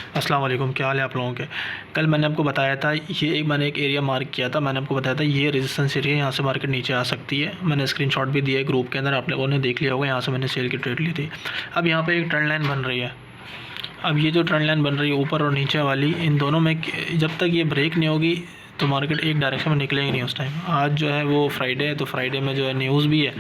अस्सलाम वालेकुम, क्या हाल है आप लोगों के। कल मैंने आपको बताया था, मैंने एक एरिया मार्क किया था। मैंने आपको बताया था ये रेजिस्टेंस एरिया, यहाँ से मार्केट नीचे आ सकती है। मैंने स्क्रीनशॉट भी दिया है ग्रुप के अंदर, आप लोगों ने देख लिया होगा। यहाँ से मैंने सेल की ट्रेड ली थी। अब यहाँ पे एक ट्रेंड लाइन बन रही है। अब ये जो ट्रेंड लाइन बन रही है ऊपर और नीचे वाली, इन दोनों में जब तक ये ब्रेक नहीं होगी तो मार्केट एक डायरेक्शन में निकलेगी नहीं उस टाइम। आज जो है वो फ्राइडे है, तो फ्राइडे में जो है न्यूज़ भी है,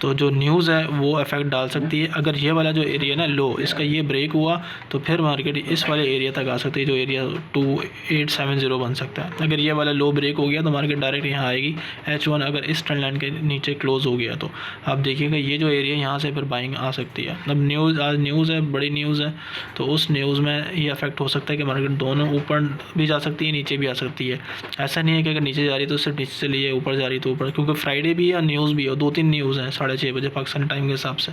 तो जो न्यूज़ है वो इफेक्ट डाल सकती है। अगर ये वाला जो एरिया ना लो, इसका ये ब्रेक हुआ तो फिर मार्केट इस वाले एरिया तक आ सकती है, जो एरिया 2870 बन सकता है। अगर ये वाला लो ब्रेक हो गया तो मार्केट डायरेक्ट यहाँ आएगी H1। अगर इस ट्रेंड लाइन के नीचे क्लोज हो गया तो आप देखिएगा ये जो एरिया यहाँ से फिर बाइंग आ सकती है। अब न्यूज़, आज न्यूज़ है, बड़ी न्यूज़ है, तो उस न्यूज़ में ये अफेक्ट हो सकता है कि मार्केट दोनों ऊपर भी जा सकती है, नीचे भी आ सकती है। ऐसा नहीं है कि अगर नीचे जा रही है तो सिर्फ नीचे चली है, ऊपर जा रही तो ऊपर, क्योंकि फ्राइडे भी है और न्यूज़ भी है, 2-3 न्यूज़ हैं 6:30 बजे पाकिस्तानी टाइम के हिसाब से।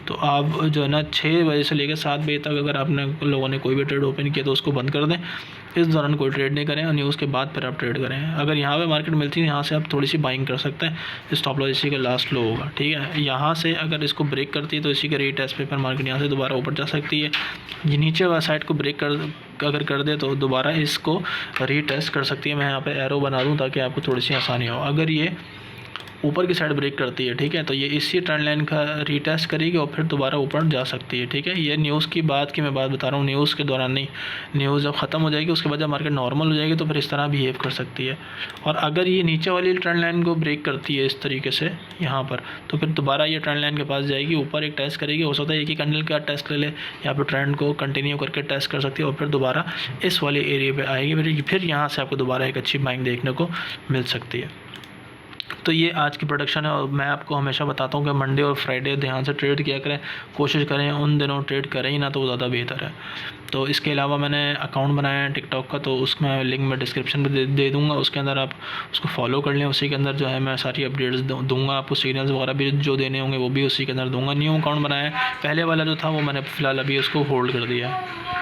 तो आप जो है ना 6 बजे से लेकर 7 बजे तक अगर आपने लोगों ने कोई भी ट्रेड ओपन किया तो उसको बंद कर दें। इस दौरान कोई ट्रेड नहीं करें और न्यूज़ के बाद फिर आप ट्रेड करें। अगर यहाँ पे मार्केट मिलती है, यहाँ से आप थोड़ी सी बाइंग कर सकते हैं। स्टॉप लॉस इसी का लास्ट लो होगा, ठीक है। यहाँ से अगर इसको ब्रेक करती है तो इसी के रीटेस्ट पे फिर मार्केट यहाँ से दोबारा ऊपर जा सकती है। ये नीचे वाला साइड को ब्रेक अगर कर दे तो दोबारा इसको रीटेस्ट कर सकती है। मैं यहाँ पे एरो बना दूँ ताकि आपको थोड़ी सी आसानी हो। अगर ये ऊपर की साइड ब्रेक करती है, ठीक है, तो ये इसी ट्रेंड लाइन का रीटेस्ट करेगी और फिर दोबारा ऊपर जा सकती है, ठीक है। ये न्यूज़ की बात की मैं बात बता रहा हूँ, न्यूज़ के दौरान नहीं। न्यूज़ जब ख़त्म हो जाएगी उसके बाद जब मार्केट नॉर्मल हो जाएगी तो फिर इस तरह बिहेव कर सकती है। और अगर ये नीचे वाली ट्रेंड लाइन को ब्रेक करती है इस तरीके से यहाँ पर, तो फिर दोबारा ये ट्रेंड लाइन के पास जाएगी, ऊपर एक टेस्ट करेगी। हो सकता है एक ही कैंडल का टेस्ट कर ले, या फिर ट्रेंड को कंटिन्यू करके टेस्ट कर सकती है और फिर दोबारा इस वाले एरिया पर आएगी। फिर यहाँ से आपको दोबारा एक अच्छी बाइंग देखने को मिल सकती है। तो ये आज की प्रोडक्शन है। और मैं आपको हमेशा बताता हूँ कि मंडे और फ्राइडे ध्यान से ट्रेड किया करें, कोशिश करें उन दिनों ट्रेड करें ही ना, तो ज़्यादा बेहतर है। तो इसके अलावा मैंने अकाउंट बनाया है टिकटॉक का, तो उसमें लिंक मैं डिस्क्रिप्शन में दे दूँगा। उसके अंदर आप उसको फॉलो कर लें। उसी के अंदर जो है मैं सारी अपडेट्स दूँगा आपको, सिग्नल्स वगैरह भी जो देने होंगे वो भी उसी के अंदर दूँगा। न्यू अकाउंट बनाया है, पहले वाला जो था वो मैंने फ़िलहाल अभी उसको होल्ड कर दिया है।